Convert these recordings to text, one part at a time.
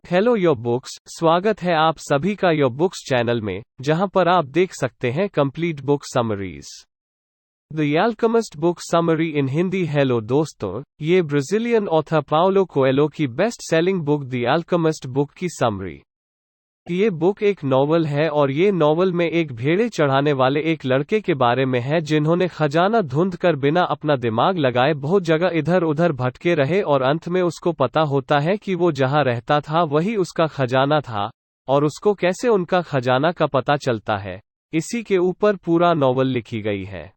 Hello your books, स्वागत है आप सभी का योर बुक्स चैनल में, जहां पर आप देख सकते हैं complete book summaries. The alchemist book summary in Hindi. Hello दोस्तों, ये ब्राजीलियन ऑथर पाउलो कोएल्हो की best selling book the alchemist book की समरी। ये बुक एक नॉवल है और ये नॉवल में एक भेड़े चढ़ाने वाले एक लड़के के बारे में है जिन्होंने खजाना ढूंढ कर बिना अपना दिमाग लगाए बहुत जगह इधर उधर भटके रहे और अंत में उसको पता होता है कि वो जहाँ रहता था वही उसका खजाना था, और उसको कैसे उनका खजाना का पता चलता है, इसी के ऊपर पूरा नॉवल लिखी गई है।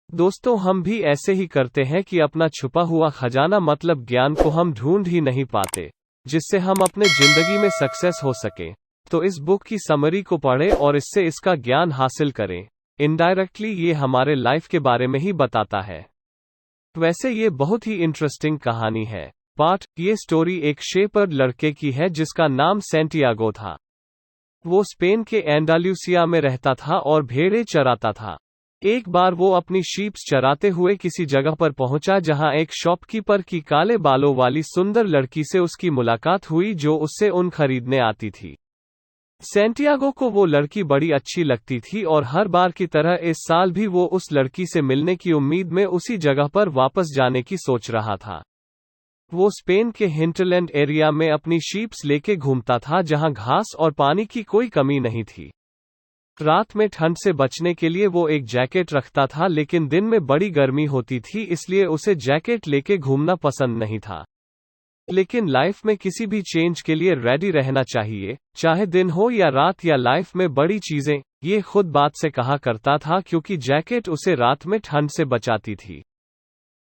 दोस्तों, हम भी ऐसे ही करते हैं कि अपना छुपा हुआ खजाना मतलब ज्ञान को हम ढूंढ ही नहीं पाते, जिससे हम अपने जिंदगी में सक्सेस हो सके। तो इस बुक की समरी को पढ़ें और इससे इसका ज्ञान हासिल करें। इनडायरेक्टली ये हमारे लाइफ के बारे में ही बताता है। वैसे ये बहुत ही इंटरेस्टिंग कहानी है। ये स्टोरी एक शेपर्ड लड़के की है जिसका नाम सैंटियागो था। वो स्पेन के एंडालुसिया में रहता था और भेड़ें चराता था। एक बार वो अपनी शीप्स चराते हुए किसी जगह पर पहुंचा जहां एक शॉपकीपर की काले बालों वाली सुंदर लड़की से उसकी मुलाकात हुई जो उससे ऊन खरीदने आती थी। सैंटियागो को वो लड़की बड़ी अच्छी लगती थी और हर बार की तरह इस साल भी वो उस लड़की से मिलने की उम्मीद में उसी जगह पर वापस जाने की सोच रहा था। वो स्पेन के हिंटरलैंड एरिया में अपनी शीप्स लेके घूमता था जहां घास और पानी की कोई कमी नहीं थी। रात में ठंड से बचने के लिए वो एक जैकेट रखता था, लेकिन दिन में बड़ी गर्मी होती थी इसलिए उसे जैकेट लेके घूमना पसंद नहीं था। लेकिन लाइफ में किसी भी चेंज के लिए रेडी रहना चाहिए, चाहे दिन हो या रात या लाइफ में बड़ी चीजें, ये खुद बात से कहा करता था क्योंकि जैकेट उसे रात में ठंड से बचाती थी।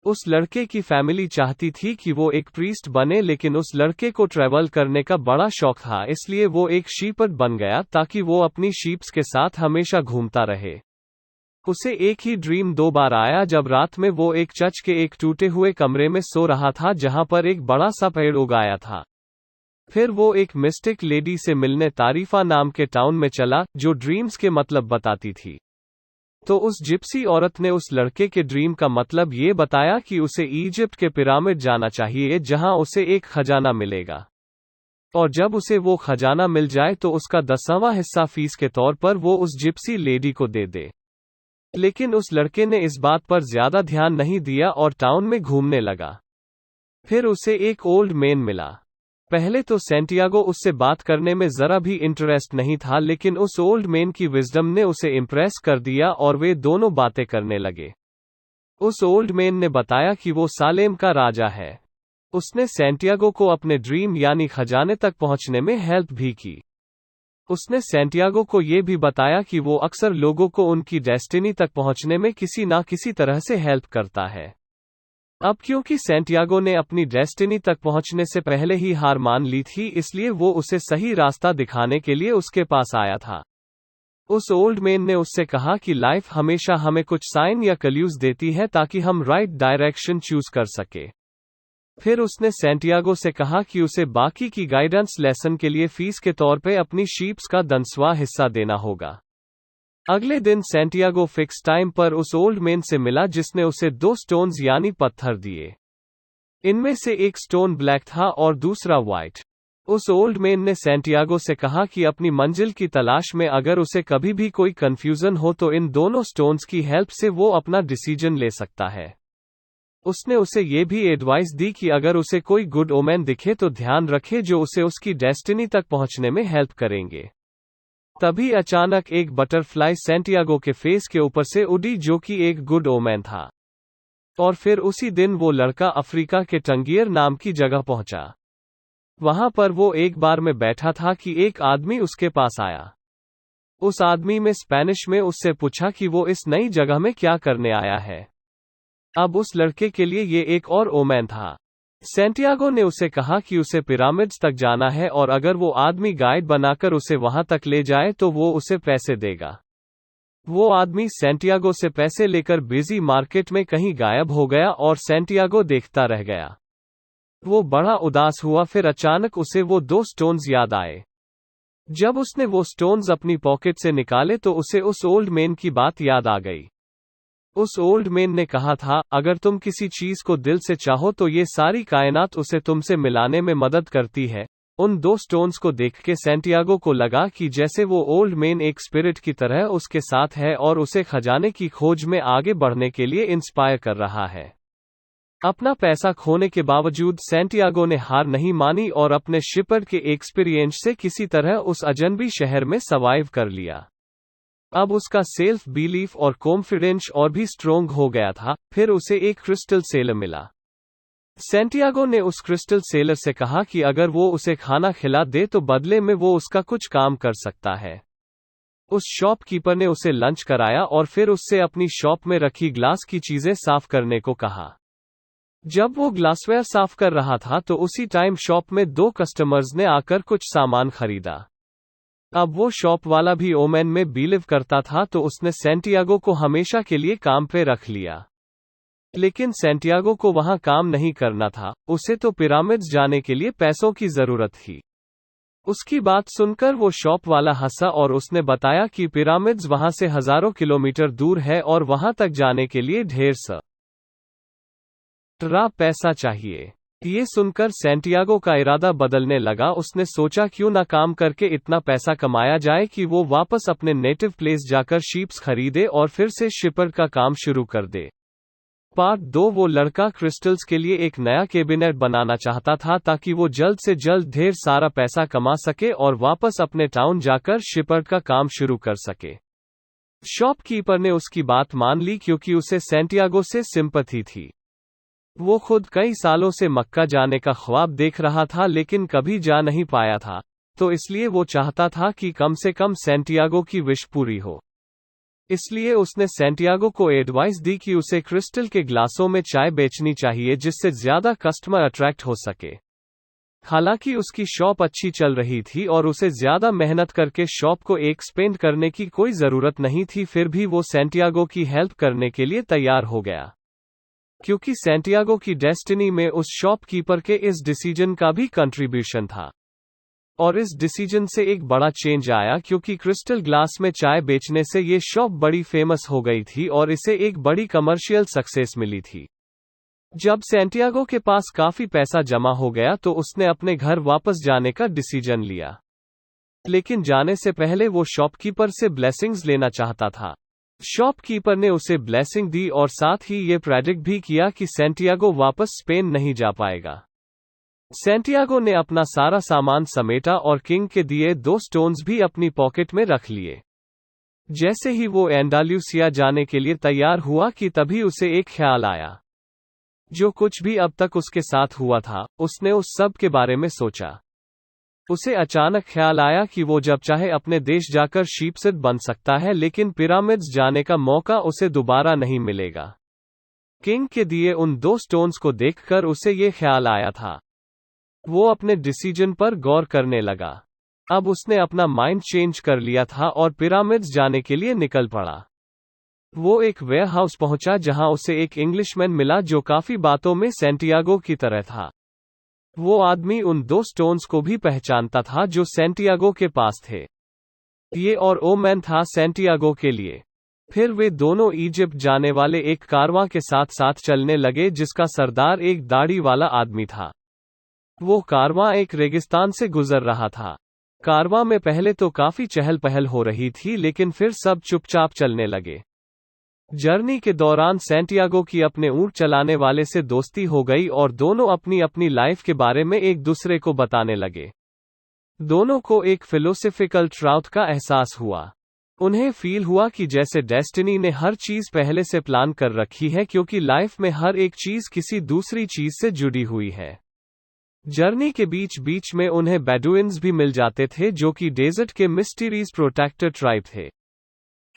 उस लड़के की फैमिली चाहती थी कि वो एक प्रीस्ट बने, लेकिन उस लड़के को ट्रैवल करने का बड़ा शौक था, इसलिए वो एक शीपर्ड बन गया ताकि वो अपनी शीप्स के साथ हमेशा घूमता रहे। उसे एक ही ड्रीम 2 बार आया जब रात में वो एक चर्च के एक टूटे हुए कमरे में सो रहा था जहां पर एक बड़ा सा पेड़ उगाया था। फिर वो एक मिस्टिक लेडी से मिलने तारीफा नाम के टाउन में चला जो ड्रीम्स के मतलब बताती थी। तो उस जिप्सी औरत ने उस लड़के के ड्रीम का मतलब ये बताया कि उसे इजिप्ट के पिरामिड जाना चाहिए जहां उसे एक खजाना मिलेगा, और जब उसे वो खजाना मिल जाए तो उसका 10वां हिस्सा फीस के तौर पर वो उस जिप्सी लेडी को दे दे। लेकिन उस लड़के ने इस बात पर ज्यादा ध्यान नहीं दिया और टाउन में घूमने लगा। फिर उसे एक ओल्ड मैन मिला। पहले तो सैंटियागो उससे बात करने में जरा भी इंटरेस्ट नहीं था, लेकिन उस ओल्ड मैन की विजडम ने उसे इम्प्रेस कर दिया और वे दोनों बातें करने लगे। उस ओल्ड मैन ने बताया कि वो सालेम का राजा है। उसने सैंटियागो को अपने ड्रीम यानी खजाने तक पहुंचने में हेल्प भी की। उसने सैंटियागो को ये भी बताया कि वो अक्सर लोगों को उनकी डेस्टिनी तक पहुंचने में किसी ना किसी तरह से हेल्प करता है। अब क्योंकि सैंटियागो ने अपनी डेस्टिनी तक पहुंचने से पहले ही हार मान ली थी, इसलिए वो उसे सही रास्ता दिखाने के लिए उसके पास आया था। उस ओल्ड मैन ने उससे कहा कि लाइफ हमेशा हमें कुछ साइन या क्लूज देती है ताकि हम राइट डायरेक्शन चूज कर सके। फिर उसने सैंटियागो से कहा कि उसे बाकी की गाइडेंस लेसन के लिए फीस के तौर पे अपनी शीप्स का 10वां हिस्सा देना होगा। अगले दिन सैंटियागो फिक्स टाइम पर उस ओल्ड मैन से मिला जिसने उसे 2 स्टोन्स यानी पत्थर दिए। इनमें से एक स्टोन ब्लैक था और दूसरा व्हाइट। उस ओल्ड मैन ने सैंटियागो से कहा कि अपनी मंजिल की तलाश में अगर उसे कभी भी कोई कंफ्यूजन हो तो इन दोनों स्टोन्स की हेल्प से वो अपना डिसीजन ले सकता है। उसने उसे ये भी एडवाइस दी कि अगर उसे कोई गुड ओमेन दिखे तो ध्यान रखे जो उसे उसकी डेस्टिनी तक पहुंचने में हेल्प करेंगे। तभी अचानक एक बटरफ्लाई सैंटियागो के फेस के ऊपर से उड़ी जो कि एक गुड ओमेन था। और फिर उसी दिन वो लड़का अफ्रीका के टंगियर नाम की जगह पहुंचा। वहां पर वो एक बार में बैठा था कि एक आदमी उसके पास आया। उस आदमी में स्पेनिश में उससे पूछा कि वो इस नई जगह में क्या करने आया है। अब उस लड़के के लिए ये एक और ओमेन था। सैंटियागो ने उसे कहा कि उसे पिरामिड्स तक जाना है और अगर वो आदमी गाइड बनाकर उसे वहां तक ले जाए तो वो उसे पैसे देगा। वो आदमी सैंटियागो से पैसे लेकर बिजी मार्केट में कहीं गायब हो गया और सैंटियागो देखता रह गया। वो बड़ा उदास हुआ। फिर अचानक उसे वो 2 स्टोन्स याद आए। जब उसने वो स्टोन्स अपनी पॉकेट से निकाले तो उसे उस ओल्ड मैन की बात याद आ गई। उस ओल्ड मैन ने कहा था, अगर तुम किसी चीज को दिल से चाहो तो ये सारी कायनात उसे तुमसे मिलाने में मदद करती है, उन 2 स्टोन्स को देख के सैंटियागो को लगा कि जैसे वो ओल्ड मैन एक स्पिरिट की तरह उसके साथ है और उसे खजाने की खोज में आगे बढ़ने के लिए इंस्पायर कर रहा है। अपना पैसा खोने के बावजूद सैंटियागो ने हार नहीं मानी और अपने शिपर्ड के एक्सपीरियंस से किसी तरह उस अजनबी शहर में सर्वाइव कर लिया। अब उसका सेल्फ बिलीफ और कॉन्फिडेंस और भी स्ट्रोंग हो गया था। फिर उसे एक क्रिस्टल सेलर मिला। सैंटियागो ने उस क्रिस्टल सेलर से कहा कि अगर वो उसे खाना खिला दे तो बदले में वो उसका कुछ काम कर सकता है। उस शॉपकीपर ने उसे लंच कराया और फिर उससे अपनी शॉप में रखी ग्लास की चीजें साफ करने को कहा। जब वो ग्लासवेयर साफ कर रहा था तो उसी टाइम शॉप में 2 कस्टमर्स ने आकर कुछ सामान खरीदा। अब वो शॉप वाला भी ओमेन में बिलीव करता था तो उसने सैंटियागो को हमेशा के लिए काम पे रख लिया। लेकिन सैंटियागो को वहां काम नहीं करना था, उसे तो पिरामिड्स जाने के लिए पैसों की जरूरत थी। उसकी बात सुनकर वो शॉप वाला हंसा और उसने बताया कि पिरामिड्स वहां से हजारों किलोमीटर दूर है और वहां तक जाने के लिए ढेर सारा पैसा चाहिए। ये सुनकर सैंटियागो का इरादा बदलने लगा। उसने सोचा क्यों ना काम करके इतना पैसा कमाया जाए कि वो वापस अपने नेटिव प्लेस जाकर शीप्स खरीदे और फिर से शिपर्ड का काम शुरू कर दे। पार्ट 2। वो लड़का क्रिस्टल्स के लिए एक नया कैबिनेट बनाना चाहता था ताकि वो जल्द से जल्द ढेर सारा पैसा कमा सके और वापस अपने टाउन जाकर शिपर्ड का काम शुरू कर सके। शॉपकीपर ने उसकी बात मान ली क्योंकि उसे सैंटियागो से सिंपैथी थी। वो खुद कई सालों से मक्का जाने का ख्वाब देख रहा था लेकिन कभी जा नहीं पाया था, तो इसलिए वो चाहता था कि कम से कम सैंटियागो की विश पूरी हो। इसलिए उसने सैंटियागो को एडवाइस दी कि उसे क्रिस्टल के ग्लासों में चाय बेचनी चाहिए जिससे ज्यादा कस्टमर अट्रैक्ट हो सके। हालांकि उसकी शॉप अच्छी चल रही थी और उसे ज्यादा मेहनत करके शॉप को एक्सपेंड करने की कोई जरूरत नहीं थी, फिर भी वो सैंटियागो की हेल्प करने के लिए तैयार हो गया। क्योंकि सैंटियागो की डेस्टिनी में उस शॉपकीपर के इस डिसीजन का भी कंट्रीब्यूशन था। और इस डिसीजन से एक बड़ा चेंज आया क्योंकि क्रिस्टल ग्लास में चाय बेचने से ये शॉप बड़ी फेमस हो गई थी और इसे एक बड़ी कमर्शियल सक्सेस मिली थी। जब सैंटियागो के पास काफी पैसा जमा हो गया तो उसने अपने घर वापस जाने का डिसीजन लिया। लेकिन जाने से पहले वो शॉपकीपर से ब्लेसिंग्स लेना चाहता था। शॉपकीपर ने उसे ब्लेसिंग दी और साथ ही ये प्रेडिक्ट भी किया कि सैंटियागो वापस स्पेन नहीं जा पाएगा। सैंटियागो ने अपना सारा सामान समेटा और किंग के दिए 2 स्टोन्स भी अपनी पॉकेट में रख लिए। जैसे ही वो एंडालूसिया जाने के लिए तैयार हुआ कि तभी उसे एक ख्याल आया। जो कुछ भी अब तक उसके साथ हुआ था, उसने उस सब के बारे में सोचा। उसे अचानक ख्याल आया कि वो जब चाहे अपने देश जाकर शीपसिड बन सकता है, लेकिन पिरामिड्स जाने का मौका उसे दोबारा नहीं मिलेगा। किंग के दिए उन 2 स्टोन्स को देखकर उसे ये ख्याल आया था। वो अपने डिसीजन पर गौर करने लगा। अब उसने अपना माइंड चेंज कर लिया था और पिरामिड्स जाने के लिए निकल पड़ा। वो एक वेयरहाउस पहुंचा जहां उसे एक इंग्लिशमैन मिला जो काफी बातों में सैंटियागो की तरह था। वो आदमी उन 2 स्टोन्स को भी पहचानता था जो सैंटियागो के पास थे। ये और ओमेन था सैंटियागो के लिए। फिर वे दोनों इजिप्ट जाने वाले एक कारवां के साथ साथ चलने लगे जिसका सरदार एक दाढ़ी वाला आदमी था। वो कारवां एक रेगिस्तान से गुजर रहा था। कारवां में पहले तो काफी चहल पहल हो रही थी लेकिन फिर सब चुपचाप चलने लगे। जर्नी के दौरान सैंटियागो की अपने ऊंट चलाने वाले से दोस्ती हो गई और दोनों अपनी अपनी लाइफ के बारे में एक दूसरे को बताने लगे। दोनों को एक फिलोसफिकल ट्राउथ का एहसास हुआ। उन्हें फील हुआ कि जैसे डेस्टिनी ने हर चीज पहले से प्लान कर रखी है, क्योंकि लाइफ में हर एक चीज किसी दूसरी चीज से जुड़ी हुई है। जर्नी के बीच बीच में उन्हें बेडुइन्स भी मिल जाते थे जो कि डेजर्ट के मिस्टीरियस प्रोटेक्टर ट्राइब थे।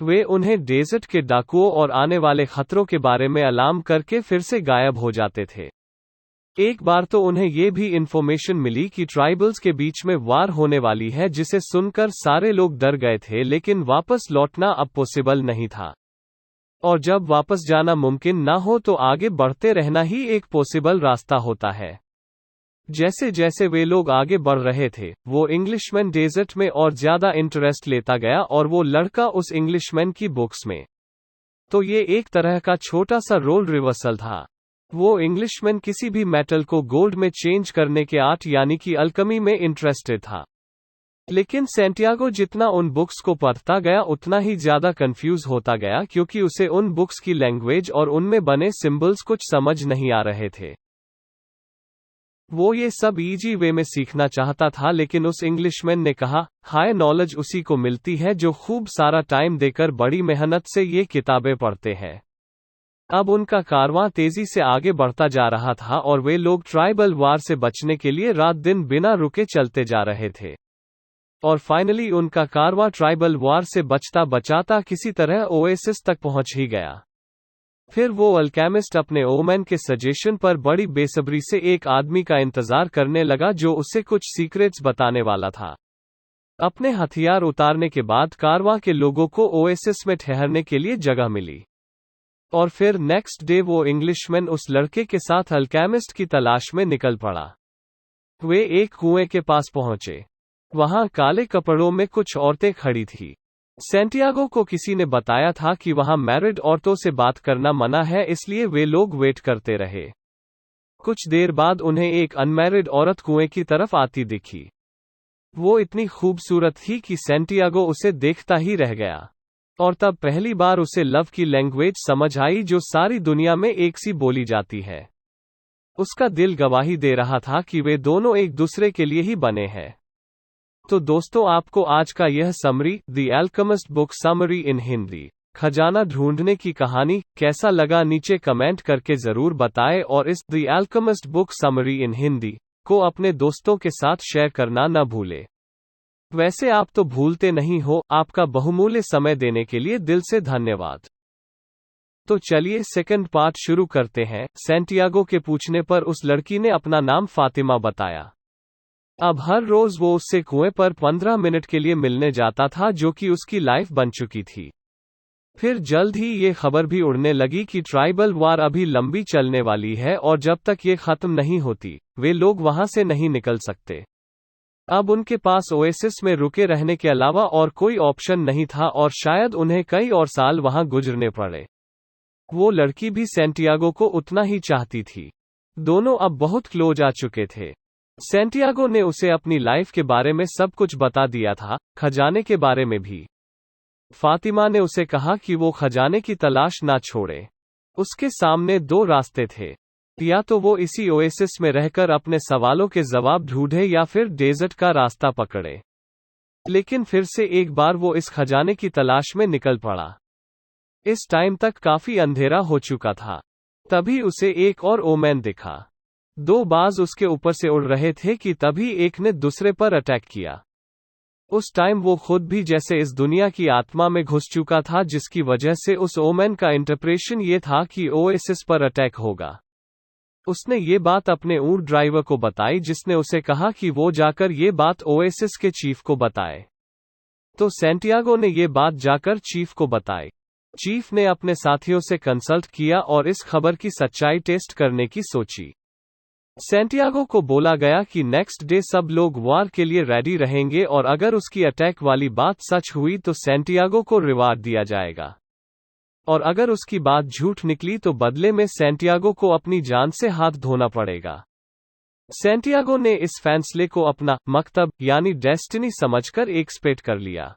वे उन्हें डेजर्ट के डाकुओं और आने वाले खतरों के बारे में अलार्म करके फिर से गायब हो जाते थे। एक बार तो उन्हें ये भी इंफॉर्मेशन मिली कि ट्राइबल्स के बीच में वार होने वाली है, जिसे सुनकर सारे लोग डर गए थे, लेकिन वापस लौटना अब पॉसिबल नहीं था। और जब वापस जाना मुमकिन ना हो तो आगे बढ़ते रहना ही एक पॉसिबल रास्ता होता है। जैसे जैसे वे लोग आगे बढ़ रहे थे, वो इंग्लिशमैन डेजर्ट में और ज्यादा इंटरेस्ट लेता गया और वो लड़का उस इंग्लिशमैन की बुक्स में। तो ये एक तरह का छोटा सा रोल रिवर्सल था। वो इंग्लिशमैन किसी भी मेटल को गोल्ड में चेंज करने के आर्ट यानी कि अल्कमी में इंटरेस्टेड था। लेकिन सैंटियागो जितना उन बुक्स को पढ़ता गया उतना ही ज्यादा कंफ्यूज होता गया, क्योंकि उसे उन बुक्स की लैंग्वेज और उनमें बने सिंबल्स कुछ समझ नहीं आ रहे थे। वो ये सब इजी वे में सीखना चाहता था, लेकिन उस इंग्लिशमैन ने कहा, हाई नॉलेज उसी को मिलती है जो खूब सारा टाइम देकर बड़ी मेहनत से ये किताबें पढ़ते हैं। अब उनका कारवां तेजी से आगे बढ़ता जा रहा था और वे लोग ट्राइबल वार से बचने के लिए रात दिन बिना रुके चलते जा रहे थे। और फाइनली उनका कारवां ट्राइबल वार से बचता बचाता किसी तरह ओएसिस तक पहुंच ही गया। फिर वो अल्केमिस्ट अपने ओमैन के सजेशन पर बड़ी बेसब्री से एक आदमी का इंतजार करने लगा जो उससे कुछ सीक्रेट्स बताने वाला था। अपने हथियार उतारने के बाद कारवां के लोगों को ओएसिस में ठहरने के लिए जगह मिली। और फिर नेक्स्ट डे वो इंग्लिशमैन उस लड़के के साथ अल्केमिस्ट की तलाश में निकल पड़ा। वे एक कुएं के पास पहुंचे। वहां काले कपड़ों में कुछ औरतें खड़ी थी। सैंटियागो को किसी ने बताया था कि वहां मैरिड औरतों से बात करना मना है, इसलिए वे लोग वेट करते रहे। कुछ देर बाद उन्हें एक अनमैरिड औरत कुएं की तरफ आती दिखी। वो इतनी खूबसूरत थी कि सैंटियागो उसे देखता ही रह गया। और तब पहली बार उसे लव की लैंग्वेज समझ आई जो सारी दुनिया में एक सी बोली जाती है। उसका दिल गवाही दे रहा था कि वे दोनों एक दूसरे के लिए ही बने हैं। तो दोस्तों, आपको आज का यह summary, the alchemist book summary इन हिंदी, खजाना ढूंढने की कहानी, कैसा लगा नीचे कमेंट करके जरूर बताएं और इस द एल्केमिस्ट बुक समरी इन हिंदी को अपने दोस्तों के साथ शेयर करना न भूलें। वैसे आप तो भूलते नहीं हो। आपका बहुमूल्य समय देने के लिए दिल से धन्यवाद। तो चलिए सेकंड पार्ट शुरू करते हैं। सैंटियागो के पूछने पर उस लड़की ने अपना नाम फातिमा बताया। अब हर रोज वो उससे कुएं पर 15 मिनट के लिए मिलने जाता था, जो कि उसकी लाइफ बन चुकी थी। फिर जल्द ही ये खबर भी उड़ने लगी कि ट्राइबल वार अभी लंबी चलने वाली है और जब तक ये खत्म नहीं होती वे लोग वहां से नहीं निकल सकते। अब उनके पास ओएसिस में रुके रहने के अलावा और कोई ऑप्शन नहीं था और शायद उन्हें कई और साल वहां गुजरने पड़े। वो लड़की भी सैंटियागो को उतना ही चाहती थी। दोनों अब बहुत क्लोज आ चुके थे। सैंटियागो ने उसे अपनी लाइफ के बारे में सब कुछ बता दिया था, खजाने के बारे में भी। फातिमा ने उसे कहा कि वो खजाने की तलाश ना छोड़े। उसके सामने दो रास्ते थे, या तो वो इसी ओएसिस में रहकर अपने सवालों के जवाब ढूंढे या फिर डेजर्ट का रास्ता पकड़े। लेकिन फिर से एक बार वो इस खजाने की तलाश में निकल पड़ा। इस टाइम तक काफी अंधेरा हो चुका था। तभी उसे एक और ओमैन दिखा। दो बाज उसके ऊपर से उड़ रहे थे कि तभी एक ने दूसरे पर अटैक किया। उस टाइम वो खुद भी जैसे इस दुनिया की आत्मा में घुस चुका था, जिसकी वजह से उस ओमैन का इंटरप्रेशन ये था कि ओएसिस पर अटैक होगा। उसने ये बात अपने ऊंट ड्राइवर को बताई, जिसने उसे कहा कि वो जाकर ये बात ओएसिस के चीफ को बताए। तो सैंटियागो ने ये बात जाकर चीफ को बताई। चीफ ने अपने साथियों से कंसल्ट किया और इस खबर की सच्चाई टेस्ट करने की सोची। सैंटियागो को बोला गया कि नेक्स्ट डे सब लोग वार के लिए रेडी रहेंगे और अगर उसकी अटैक वाली बात सच हुई तो सैंटियागो को रिवार्ड दिया जाएगा, और अगर उसकी बात झूठ निकली तो बदले में सैंटियागो को अपनी जान से हाथ धोना पड़ेगा। सैंटियागो ने इस फैसले को अपना मकतब यानी डेस्टिनी समझकर एक्सपेक्ट कर लिया।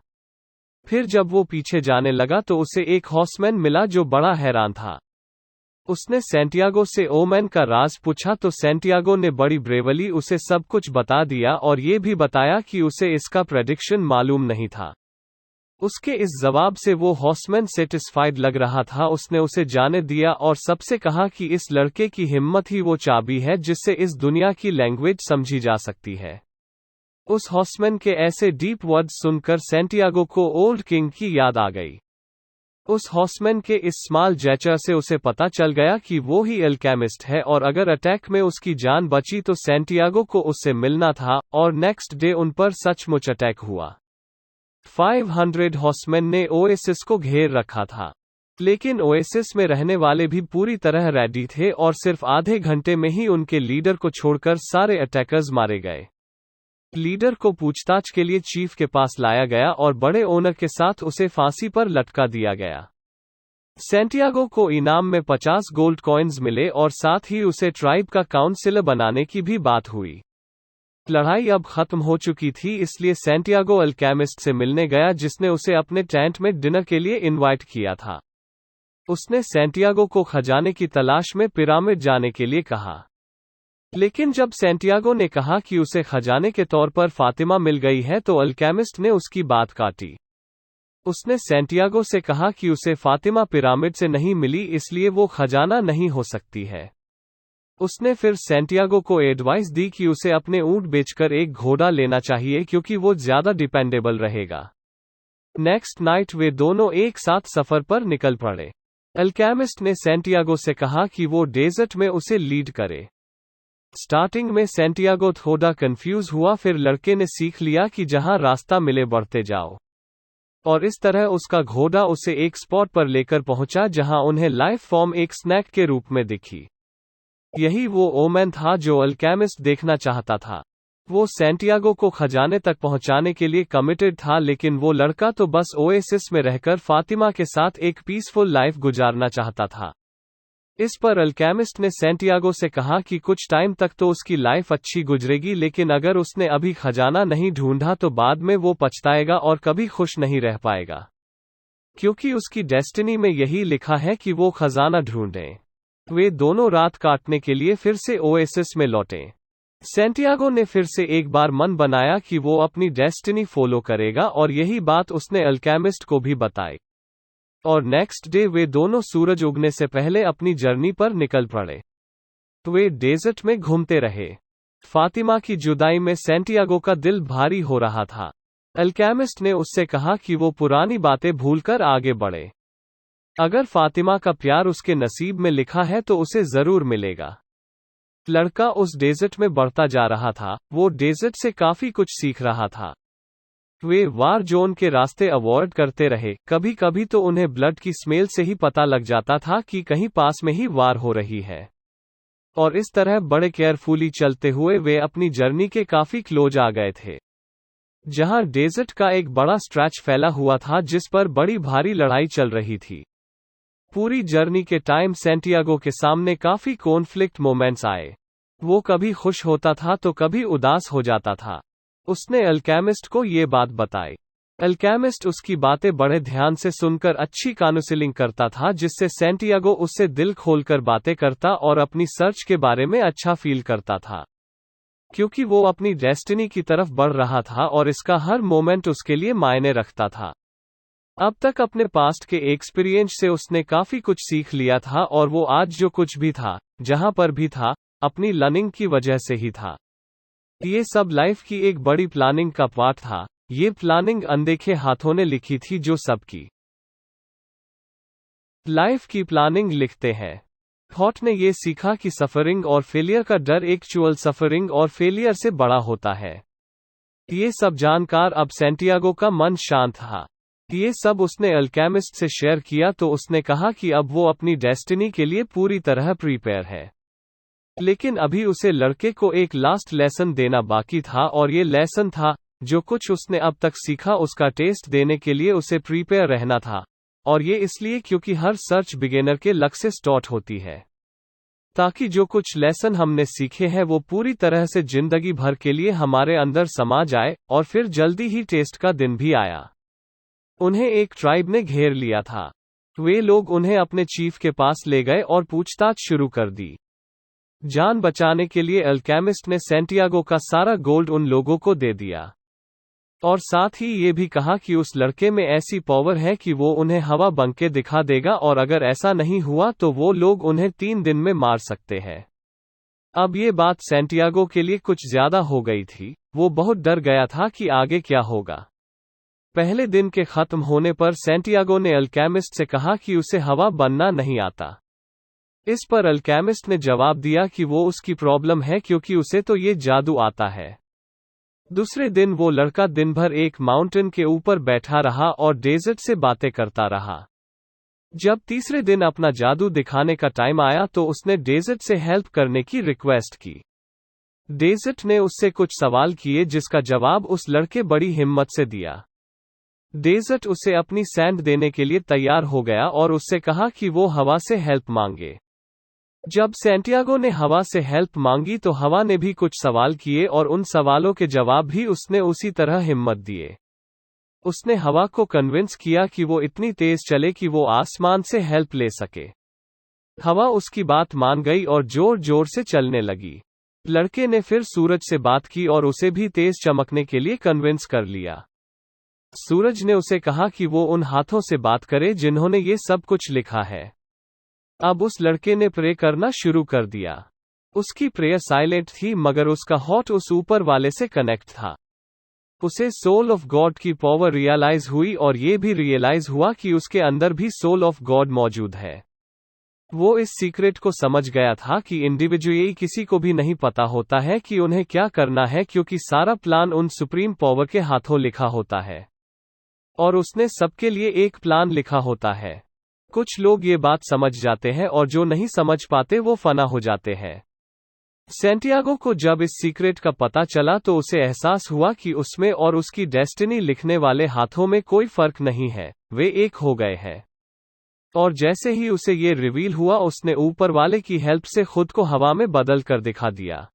फिर जब वो पीछे जाने लगा तो उसे एक हॉर्समैन मिला जो बड़ा हैरान था। उसने सैंटियागो से ओमैन का राज पूछा तो सैंटियागो ने बड़ी ब्रेवली उसे सब कुछ बता दिया और ये भी बताया कि उसे इसका प्रेडिक्शन मालूम नहीं था। उसके इस जवाब से वो हॉर्समैन सेटिस्फाइड लग रहा था। उसने उसे जाने दिया और सबसे कहा कि इस लड़के की हिम्मत ही वो चाबी है जिससे इस दुनिया की लैंग्वेज समझी जा सकती है। उस हॉर्समैन के ऐसे डीप वर्ड्स सुनकर सैंटियागो को ओल्ड किंग की याद आ गई। उस हॉर्समैन के इस स्मॉल जेस्चर से उसे पता चल गया कि वो ही अल्केमिस्ट है और अगर अटैक में उसकी जान बची तो सैंटियागो को उससे मिलना था। और नेक्स्ट डे उन पर सचमुच अटैक हुआ। 500 हॉर्समैन ने ओएसिस को घेर रखा था, लेकिन ओएसिस में रहने वाले भी पूरी तरह रेडी थे और सिर्फ आधे घंटे में ही उनके लीडर को छोड़कर सारे अटैकर्स मारे गए। लीडर को पूछताछ के लिए चीफ के पास लाया गया और बड़े ओनर के साथ उसे फांसी पर लटका दिया गया। सैंटियागो को इनाम में 50 गोल्ड कॉइन्स मिले और साथ ही उसे ट्राइब का काउंसिलर बनाने की भी बात हुई। लड़ाई अब खत्म हो चुकी थी, इसलिए सैंटियागो अल्केमिस्ट से मिलने गया जिसने उसे अपने टेंट में डिनर के लिए इनवाइट किया था। उसने सैंटियागो को खजाने की तलाश में पिरामिड जाने के लिए कहा, लेकिन जब सैंटियागो ने कहा कि उसे खजाने के तौर पर फातिमा मिल गई है तो अल्केमिस्ट ने उसकी बात काटी। उसने सैंटियागो से कहा कि उसे फातिमा पिरामिड से नहीं मिली, इसलिए वो खजाना नहीं हो सकती है। उसने फिर सैंटियागो को एडवाइस दी कि उसे अपने ऊंट बेचकर एक घोड़ा लेना चाहिए क्योंकि वो ज्यादा डिपेंडेबल रहेगा। नेक्स्ट नाइट वे दोनों एक साथ सफर पर निकल पड़े। अल्केमिस्ट ने सैंटियागो से कहा कि वो डेजर्ट में उसे लीड करे। स्टार्टिंग में सैंटियागो थोड़ा कंफ्यूज हुआ, फिर लड़के ने सीख लिया कि जहां रास्ता मिले बढ़ते जाओ, और इस तरह उसका घोड़ा उसे एक स्पॉट पर लेकर पहुंचा जहां उन्हें लाइफ फॉर्म एक स्नैक के रूप में दिखी। यही वो ओमेन था जो अल्केमिस्ट देखना चाहता था। वो सैंटियागो को खजाने तक पहुंचाने के लिए कमिटेड था, लेकिन वो लड़का तो बस ओएसिस में रहकर फातिमा के साथ एक पीसफुल लाइफ गुजारना चाहता था। इस पर अल्केमिस्ट ने सैंटियागो से कहा कि कुछ टाइम तक तो उसकी लाइफ अच्छी गुजरेगी, लेकिन अगर उसने अभी खजाना नहीं ढूंढा तो बाद में वो पछताएगा और कभी खुश नहीं रह पाएगा, क्योंकि उसकी डेस्टिनी में यही लिखा है कि वो खजाना ढूंढे। वे दोनों रात काटने के लिए फिर से ओएसिस में लौटे। सैंटियागो ने फिर से एक बार मन बनाया कि वो अपनी डेस्टिनी फॉलो करेगा, और यही बात उसने अल्केमिस्ट को भी बताई। और नेक्स्ट डे वे दोनों सूरज उगने से पहले अपनी जर्नी पर निकल पड़े। वे डेजर्ट में घूमते रहे। फातिमा की जुदाई में सैंटियागो का दिल भारी हो रहा था। अल्केमिस्ट ने उससे कहा कि वो पुरानी बातें भूलकर आगे बढ़े। अगर फातिमा का प्यार उसके नसीब में लिखा है तो उसे जरूर मिलेगा। लड़का उस डेजर्ट में बढ़ता जा रहा था। वो डेजर्ट से काफी कुछ सीख रहा था। वे वार जोन के रास्ते अवॉइड करते रहे। कभी कभी तो उन्हें ब्लड की स्मेल से ही पता लग जाता था कि कहीं पास में ही वार हो रही है। और इस तरह बड़े केयरफुली चलते हुए वे अपनी जर्नी के काफी क्लोज आ गए थे, जहां डेजर्ट का एक बड़ा स्ट्रेच फैला हुआ था जिस पर बड़ी भारी लड़ाई चल रही थी। पूरी जर्नी के टाइम सैंटियागो के सामने काफी कॉन्फ्लिक्ट मोमेंट्स आए। वो कभी खुश होता था तो कभी उदास हो जाता था। उसने अल्केमिस्ट को ये बात बताई। अल्केमिस्ट उसकी बातें बड़े ध्यान से सुनकर अच्छी काउंसलिंग करता था, जिससे सैंटियागो उससे दिल खोलकर बातें करता और अपनी सर्च के बारे में अच्छा फील करता था, क्योंकि वो अपनी डेस्टिनी की तरफ बढ़ रहा था और इसका हर मोमेंट उसके लिए मायने रखता था। अब तक अपने पास्ट के एक्सपीरियंस से उसने काफी कुछ सीख लिया था, और वो आज जो कुछ भी था, जहां पर भी था, अपनी लर्निंग की वजह से ही था। ये सब लाइफ की एक बड़ी प्लानिंग का पार्ट था। ये प्लानिंग अनदेखे हाथों ने लिखी थी जो सबकी लाइफ की प्लानिंग लिखते हैं। थॉट ने ये सीखा कि सफरिंग और फेलियर का डर एक्चुअल सफरिंग और फेलियर से बड़ा होता है। ये सब जानकर अब सैंटियागो का मन शांत था। ये सब उसने अल्केमिस्ट से शेयर किया तो उसने कहा कि अब वो अपनी डेस्टिनी के लिए पूरी तरह प्रिपेयर है। लेकिन अभी उसे लड़के को एक लास्ट लेसन देना बाकी था, और ये लेसन था जो कुछ उसने अब तक सीखा उसका टेस्ट देने के लिए उसे प्रिपेयर रहना था। और ये इसलिए क्योंकि हर सर्च बिगिनर के लक से स्टार्ट होती है, ताकि जो कुछ लेसन हमने सीखे हैं वो पूरी तरह से जिंदगी भर के लिए हमारे अंदर समा जाए। और फिर जल्दी ही टेस्ट का दिन भी आया। उन्हें एक ट्राइब ने घेर लिया था। वे लोग उन्हें अपने चीफ के पास ले गए और पूछताछ शुरू कर दी। जान बचाने के लिए अल्केमिस्ट ने सैंटियागो का सारा गोल्ड उन लोगों को दे दिया, और साथ ही ये भी कहा कि उस लड़के में ऐसी पावर है कि वो उन्हें हवा बन के दिखा देगा, और अगर ऐसा नहीं हुआ तो वो लोग उन्हें 3 दिन में मार सकते हैं। अब ये बात सैंटियागो के लिए कुछ ज्यादा हो गई थी। वो बहुत डर गया था कि आगे क्या होगा। पहले दिन के खत्म होने पर सैंटियागो ने अल्केमिस्ट से कहा कि उसे हवा बनना नहीं आता। इस पर अल्केमिस्ट ने जवाब दिया कि वो उसकी प्रॉब्लम है, क्योंकि उसे तो ये जादू आता है। दूसरे दिन वो लड़का दिन भर एक माउंटेन के ऊपर बैठा रहा और डेजर्ट से बातें करता रहा। जब तीसरे दिन अपना जादू दिखाने का टाइम आया तो उसने डेजर्ट से हेल्प करने की रिक्वेस्ट की। डेजर्ट ने उससे कुछ सवाल किए जिसका जवाब उस लड़के बड़ी हिम्मत से दिया। डेजर्ट उसे अपनी सैंड देने के लिए तैयार हो गया और उससे कहा कि वो हवा से हेल्प मांगे। जब सैंटियागो ने हवा से हेल्प मांगी तो हवा ने भी कुछ सवाल किए और उन सवालों के जवाब भी उसने उसी तरह हिम्मत दिए। उसने हवा को कन्विंस किया कि वो इतनी तेज चले कि वो आसमान से हेल्प ले सके। हवा उसकी बात मान गई और जोर जोर से चलने लगी। लड़के ने फिर सूरज से बात की और उसे भी तेज चमकने के लिए कन्विंस कर लिया। सूरज ने उसे कहा कि वो उन हाथों से बात करे जिन्होंने ये सब कुछ लिखा है। अब उस लड़के ने प्रे करना शुरू कर दिया। उसकी प्रेयर साइलेंट थी मगर उसका हॉट उस ऊपर वाले से कनेक्ट था। उसे सोल ऑफ गॉड की पावर रियलाइज हुई और ये भी रियलाइज हुआ कि उसके अंदर भी सोल ऑफ गॉड मौजूद है। वो इस सीक्रेट को समझ गया था कि इंडिविजुअली किसी को भी नहीं पता होता है कि उन्हें क्या करना है, क्योंकि सारा प्लान उन सुप्रीम पावर के हाथों लिखा होता है और उसने सबके लिए एक प्लान लिखा होता है। कुछ लोग ये बात समझ जाते हैं और जो नहीं समझ पाते वो फना हो जाते हैं। सैंटियागो को जब इस सीक्रेट का पता चला तो उसे एहसास हुआ कि उसमें और उसकी डेस्टिनी लिखने वाले हाथों में कोई फर्क नहीं है, वे एक हो गए हैं। और जैसे ही उसे ये रिवील हुआ उसने ऊपर वाले की हेल्प से खुद को हवा में बदल कर दिखा दिया।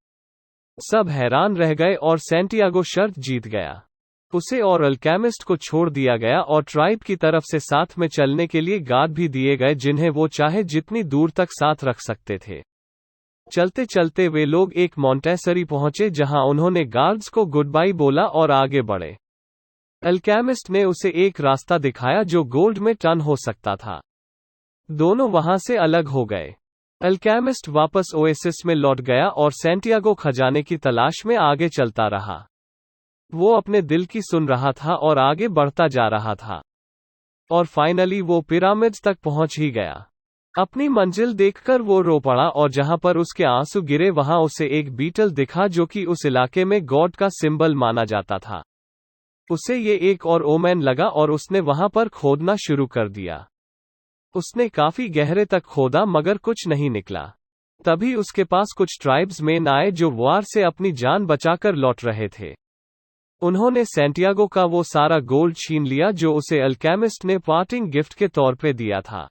सब हैरान रह गए और सैंटियागो शर्त जीत गया। उसे और अल्केमिस्ट को छोड़ दिया गया और ट्राइब की तरफ से साथ में चलने के लिए गार्ड भी दिए गए जिन्हें वो चाहे जितनी दूर तक साथ रख सकते थे। चलते चलते वे लोग एक मॉन्टेसरी पहुंचे जहां उन्होंने गार्ड्स को गुड बाय बोला और आगे बढ़े। अल्केमिस्ट ने उसे एक रास्ता दिखाया जो गोल्ड में टर्न हो सकता था। दोनों वहां से अलग हो गए। अल्केमिस्ट वापस ओएसिस में लौट गया और सैंटियागो खजाने की तलाश में आगे चलता रहा। वो अपने दिल की सुन रहा था और आगे बढ़ता जा रहा था और फाइनली वो पिरामिड्स तक पहुंच ही गया। अपनी मंजिल देखकर वो रो पड़ा और जहां पर उसके आंसू गिरे वहां उसे एक बीटल दिखा जो कि उस इलाके में गॉड का सिंबल माना जाता था। उसे ये एक और ओमेन लगा और उसने वहां पर खोदना शुरू कर दिया। उसने काफी गहरे तक खोदा मगर कुछ नहीं निकला। तभी उसके पास कुछ ट्राइब्स मैन आए जो वार से अपनी जान बचाकर लौट रहे थे। उन्होंने सैंटियागो का वो सारा गोल्ड छीन लिया जो उसे अल्केमिस्ट ने पार्टिंग गिफ्ट के तौर पे दिया था।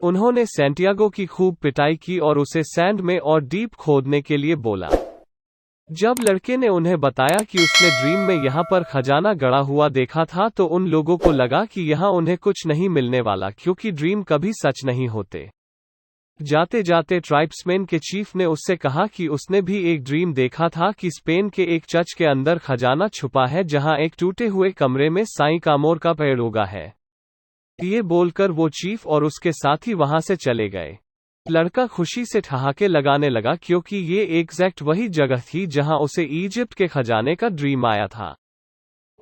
उन्होंने सैंटियागो की खूब पिटाई की और उसे सैंड में और डीप खोदने के लिए बोला। जब लड़के ने उन्हें बताया कि उसने ड्रीम में यहाँ पर खजाना गड़ा हुआ देखा था तो उन लोगों को लगा कि यहाँ उन्हें कुछ नहीं मिलने वाला, क्योंकि ड्रीम कभी सच नहीं होते। जाते जाते ट्राइब्समैन के चीफ ने उससे कहा कि उसने भी एक ड्रीम देखा था कि स्पेन के एक चर्च के अंदर खजाना छुपा है जहां एक टूटे हुए कमरे में साईं कामोर का पेड़ उगा है। ये बोलकर वो चीफ और उसके साथी वहां से चले गए। लड़का खुशी से ठहाके लगाने लगा क्योंकि ये एग्जैक्ट वही जगह थी जहां उसे इजिप्ट के खजाने का ड्रीम आया था।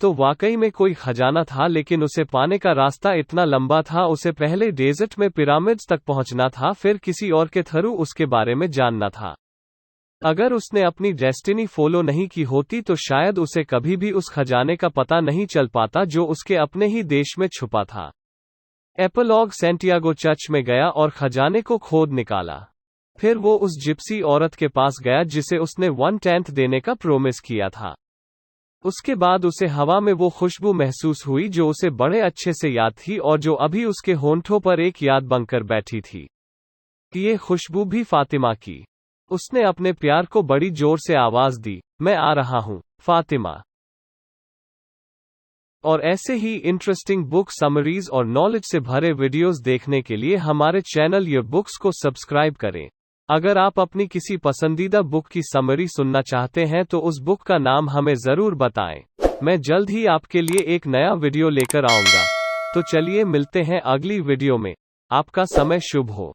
तो वाकई में कोई खजाना था, लेकिन उसे पाने का रास्ता इतना लंबा था। उसे पहले डेजर्ट में पिरामिड्स तक पहुंचना था, फिर किसी और के थ्रू उसके बारे में जानना था। अगर उसने अपनी डेस्टिनी फॉलो नहीं की होती तो शायद उसे कभी भी उस खजाने का पता नहीं चल पाता जो उसके अपने ही देश में छुपा था। एपिलॉग सैंटियागो चर्च में गया और खजाने को खोद निकाला। फिर वो उस जिप्सी औरत के पास गया जिसे उसने 1/10 देने का प्रोमिस किया था। उसके बाद उसे हवा में वो खुशबू महसूस हुई जो उसे बड़े अच्छे से याद थी और जो अभी उसके होंठों पर एक याद बनकर बैठी थी। ये खुशबू भी फातिमा की। उसने अपने प्यार को बड़ी जोर से आवाज दी, मैं आ रहा हूँ, फातिमा। और ऐसे ही इंटरेस्टिंग बुक समरीज और नॉलेज से भरे वीडियोस देखने के लिए हमारे चैनल योर बुक्स को सब्सक्राइब करें। अगर आप अपनी किसी पसंदीदा बुक की समरी सुनना चाहते हैं तो उस बुक का नाम हमें जरूर बताएं। मैं जल्द ही आपके लिए एक नया वीडियो लेकर आऊंगा। तो चलिए मिलते हैं अगली वीडियो में। आपका समय शुभ हो।